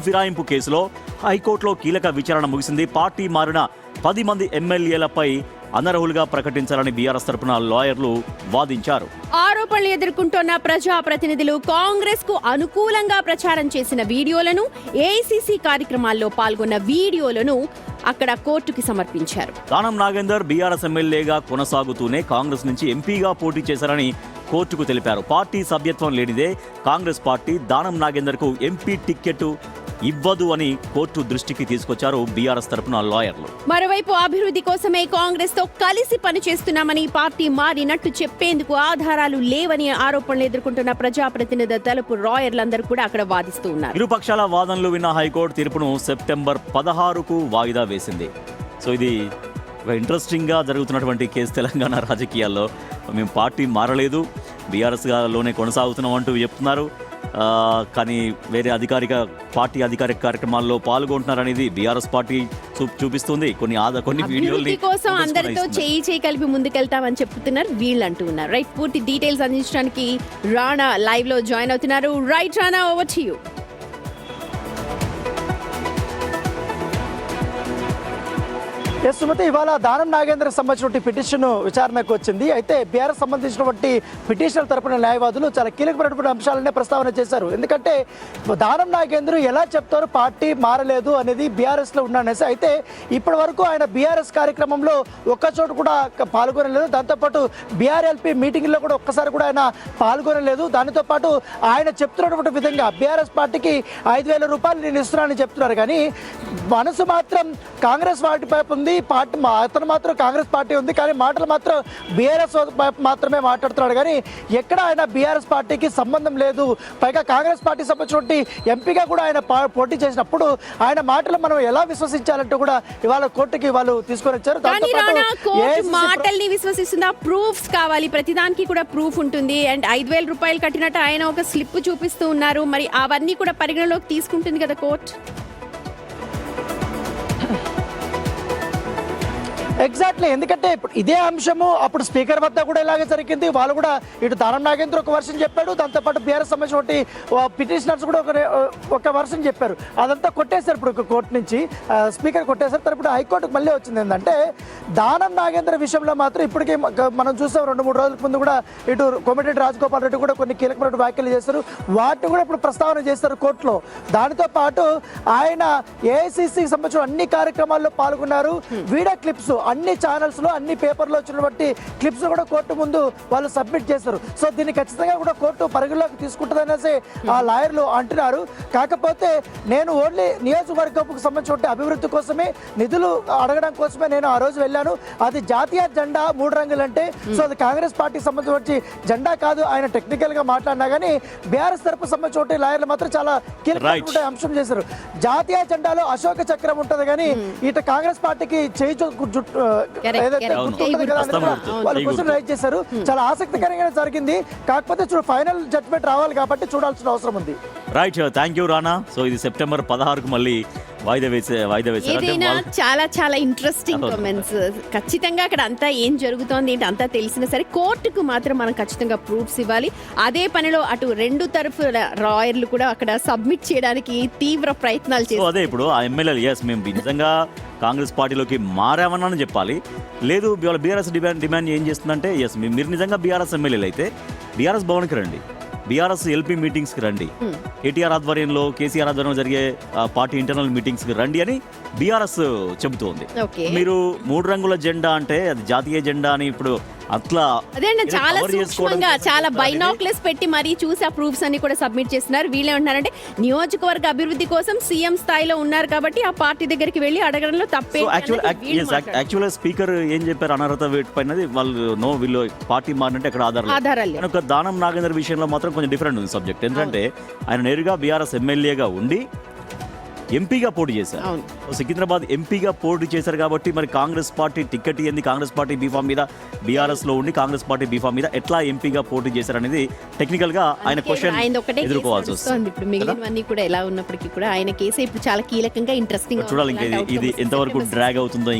ఫిరాయింపు కేసులో హైకోర్టులో కీలక విచారణ ముగిసింది. పార్టీ మారిన 10 మంది ఎమ్మెల్యేలపై అనర్హులుగా ప్రకటించాలని బీఆర్ఎస్ తరపున లాయర్లు వాదించారు. ఆరోపణలు ఎదుర్కొంటున్న ప్రజాప్రతినిధులు కాంగ్రెస్ కు అనుకూలంగా ప్రచారం చేసిన వీడియోలను, ఏఐసీసీ కార్యక్రమాల్లో పాల్గొన్న వీడియోలను అక్కడ కోర్టుకి సమర్పించారు. దానం నాగేందర్ బీఆర్ఎస్ ఎమ్మెల్యేగా కొనసాగుతూనే కాంగ్రెస్ నుంచి ఎంపీగా పోటీ చేశారని కోర్టుకు తెలిపారు. పార్టీ సభ్యత్వం లేనిదే కాంగ్రెస్ పార్టీ దానం నాగేందర్కు ఎంపీ టిక్కెట్ ఇవ్వదు అని కోర్టు దృష్టికి తీసుకొచ్చారు బీఆర్ఎస్ తరపున లాయర్లు. మరోవైపు అభివృద్ధి కోసమే కాంగ్రెస్ తో కలిసి పనిచేస్తున్నామని, పార్టీ మారినట్టు చెప్పేందుకు ఆధారాలు లేవని ఆరోపణలు ఎదుర్కొంటున్న ప్రజాప్రతినిధుల తరపు లాయర్లందరూ కూడా అక్కడ వాదిస్తూ ఉన్నారు. ఇరుపక్షాల వాదనలు విన్న హైకోర్టు తీర్పును సెప్టెంబర్ 16కు వాయిదా వేసింది. సో ఇది ఒక ఇంట్రెస్టింగ్గా జరుగుతున్నటువంటి కేసు తెలంగాణ రాజకీయాల్లో. మేము పార్టీ మారలేదు, బీఆర్ఎస్లోనే కొనసాగుతున్నాం అంటూ చెప్తున్నారు. కానీ వేరే పార్టీ అధికారిక కార్యక్రమాల్లో పాల్గొంటున్నారనేది బీఆర్ఎస్ పార్టీ చూపిస్తుంది. కొన్ని వీడియోలు కోసం అందరితో చేయి కలిపి ముందుకెళ్తామని చెప్తున్నారు వీళ్ళు అంటూ ఉన్నారు. రైట్, పూర్తి డీటెయిల్స్ అందించడానికి రాణా లైవ్ లో జాయిన్ అవుతున్నారు. Right Rana, over to you. Sumathi, ఇవాళ దానం నాగేంద్ర సంబంధించిన పిటిషన్ విచారణకు వచ్చింది. అయితే బీఆర్ఎస్ సంబంధించినటువంటి పిటిషనర్ తరపున న్యాయవాదులు చాలా కీలకమైనటువంటి అంశాలనే ప్రస్తావన చేశారు. ఎందుకంటే దానం నాగేంద్ర ఎలా చెప్తారు పార్టీ మారలేదు అనేది బీఆర్ఎస్లో ఉన్నానేసి. అయితే ఇప్పటి వరకు ఆయన బీఆర్ఎస్ కార్యక్రమంలో ఒక్కచోటు కూడా పాల్గొనలేదు. దాంతోపాటు బీఆర్ఎల్పీ మీటింగ్లో కూడా ఒక్కసారి కూడా ఆయన పాల్గొనలేదు. దానితో పాటు ఆయన చెప్తున్నటువంటి విధంగా బీఆర్ఎస్ పార్టీకి 5,000 రూపాయలు నేను ఇస్తున్నానని చెప్తున్నారు. కానీ మనసు మాత్రం కాంగ్రెస్ పార్టీ వైపు ఉంది, పార్టీ అతను మాత్రం కాంగ్రెస్ పార్టీ ఉంది. కానీ మాటలు మాత్రం బీఆర్ఎస్ మాత్రమే మాట్లాడుతున్నాడు. కానీ ఎక్కడ ఆయన బీఆర్ఎస్ పార్టీకి సంబంధం లేదు. పైగా కాంగ్రెస్ పార్టీ సంబంధించిన ఎంపీగా కూడా ఆయన పోటీ చేసినప్పుడు ఆయన మాటలు మనం ఎలా విశ్వసించాలంటూ కూడా ఇవాళ కోర్టుకి వాళ్ళు తీసుకొని వచ్చారు. మాటల్ని విశ్వసిస్తుందా? ప్రూఫ్స్ కావాలి, ప్రతిదానికి కూడా ప్రూఫ్ ఉంటుంది. అండ్ 5,000 రూపాయలు కట్టినట్టు ఆయన ఒక స్లిప్ చూపిస్తూ ఉన్నారు. మరి అవన్నీ కూడా పరిగణలోకి తీసుకుంటుంది కదా కోర్టు. ఎగ్జాక్ట్లీ, ఎందుకంటే ఇప్పుడు ఇదే అంశము అప్పుడు స్పీకర్ వద్ద కూడా ఇలాగే జరిగింది. వాళ్ళు కూడా ఇటు దానం నాగేంద్ర ఒక వర్షన్ చెప్పాడు, దాంతోపాటు బీఆర్ఎస్ సంబంధించిన పిటిషనర్స్ కూడా ఒక వర్షన్ చెప్పారు. అదంతా కొట్టేశారు ఇప్పుడు కోర్టు నుంచి, స్పీకర్ కొట్టేశారు. తర్వాత ఇప్పుడు హైకోర్టుకు మళ్ళీ వచ్చింది. ఏంటంటే దానం నాగేంద్ర విషయంలో మాత్రం ఇప్పటికే మనం చూసాం 2-3 రోజుల ముందు కూడా ఇటు కోమటిరెడ్డి రాజగోపాల్ రెడ్డి కూడా కొన్ని కీలకమైన వ్యాఖ్యలు చేశారు. వాటిని కూడా ఇప్పుడు ప్రస్తావన చేస్తారు కోర్టులో. దానితో పాటు ఆయన ఏఐసీసీకి సంబంధించిన అన్ని కార్యక్రమాల్లో పాల్గొన్నారు. వీడియో క్లిప్స్ అన్ని ఛానల్స్ లో, అన్ని పేపర్లో వచ్చినటువంటి క్లిప్స్ కూడా కోర్టు ముందు వాళ్ళు సబ్మిట్ చేశారు. సో దీన్ని ఖచ్చితంగా కూడా కోర్టు పరిగణలోకి తీసుకుంటుందనేసి ఆ లాయర్లు అంటున్నారు. కాకపోతే నేను ఓన్లీ నియోజకవర్గంకు సంబంధించిన అభివృద్ధి కోసమే, నిధులు అడగడం కోసమే నేను ఆ రోజు వెళ్ళాను. అది జాతీయ జెండా 3 రంగులంటే సో అది కాంగ్రెస్ పార్టీకి సంబంధించి జెండా కాదు. ఆయన టెక్నికల్ గా మాట్లాడినా కానీ బీఆర్ఎస్ తరపు సంబంధించిన లాయర్లు మాత్రం చాలా కీలకమైన అంశం చేశారు. జాతీయ జెండాలో అశోక చక్రం ఉంటది, కానీ ఇటు కాంగ్రెస్ పార్టీకి చేయి వాళ్ళు క్వశ్చన్ రైజ్ చేశారు. చాలా ఆసక్తికరంగా జరిగింది. కాకపోతే ఫైనల్ జడ్జ్మెంట్ రావాలి కాబట్టి చూడాల్సిన అవసరం ఉంది. Right, thank you Rana. So ఇది సెప్టెంబర్ 16కు మళ్ళీ వాయిదా వేసారు. చాలా ఇంట్రెస్టింగ్ కామెంట్స్. ఖచ్చితంగా అక్కడ అంతా ఏం జరుగుతోంది ఏంటి అంతా తెలిసినా సరే కోర్టుకు మాత్రం మనం ఖచ్చితంగా ప్రూఫ్స్ ఇవ్వాలి. అదే పనిలో అటు 2 తరఫు లాయర్లు కూడా అక్కడ సబ్మిట్ చేయడానికి తీవ్ర ప్రయత్నాలు చేస్తారు. అదే ఇప్పుడు ఆ ఎమ్మెల్యేలు మేము నిజంగా కాంగ్రెస్ పార్టీలోకి మారామని చెప్పాలి. లేదు బీఆర్ఎస్ డిమాండ్ ఏం చేస్తుందంటే మీరు నిజంగా బీఆర్ఎస్ ఎమ్మెల్యేలు అయితే బీఆర్ఎస్ భవన్కి రండి, బీఆర్ఎస్ ఎల్పీ మీటింగ్స్కి రండి, కేటీఆర్ ఆధ్వర్యంలో కేసీఆర్ ఆధ్వర్యంలో జరిగే పార్టీ ఇంటర్నల్ మీటింగ్స్కి రండి అని బీఆర్ఎస్ చెబుతోంది. మీరు 3 రంగుల జెండా అంటే అది జాతీయ జెండా అని ఇప్పుడు అట్లా చాలా సూక్ష్మంగా చాలా బైనాక్లెస్ పెట్టి మరీ చూసి ఆ ప్రూఫ్స్ అన్ని కూడా సబ్మిట్ చేస్తున్నారు. వీళ్ళే ఉంటున్నారంటే నియోజకవర్గ అభివృద్ధి కోసం సీఎం స్థాయిలో ఉన్నారు కాబట్టి ఆ పార్టీ దగ్గరికి వెళ్ళి అడగడంలో తప్పే. యాక్చువల్ స్పీకర్ ఏం చెప్పారు అనర్హత పైన వాళ్ళు వీళ్ళు పార్టీ మారినట్టు అక్కడ ఆధారాలు. దానం నాగేందర్ విషయంలో మాత్రం కొంచెం డిఫరెంట్ ఉంది సబ్జెక్ట్. ఎందుకంటే ఆయన నేరుగా బీఆర్ఎస్ ఎమ్మెల్యేగా ఉండి ఎంపీగా పోటీ చేశారు. సికింద్రాబాద్ ఎంపీగా పోటీ చేశారు కాబట్టి మరి కాంగ్రెస్ పార్టీ టికెట్ ఇవ్వండి, కాంగ్రెస్ పార్టీ బీఫామ్ మీద బీఆర్ఎస్ లో ఉండి కాంగ్రెస్ పార్టీ బీఫామ్ మీద ఎట్లా ఎంపీగా పోటీ చేశారు అనేది టెక్నికల్ గా ఆయన క్వశ్చన్ ఎదుర్కోవాల్సి వస్తుంది. ఇప్పుడు మిగిలినవన్నీ కూడా ఎలా ఉన్నప్పటికీ కూడా ఆయన కేసు ఇప్పుడు చాలా కీలకంగా ఇంట్రెస్టింగ్ చూడాలి. ఇది ఎంతవరకు డ్రాగ్ అవుతుందో.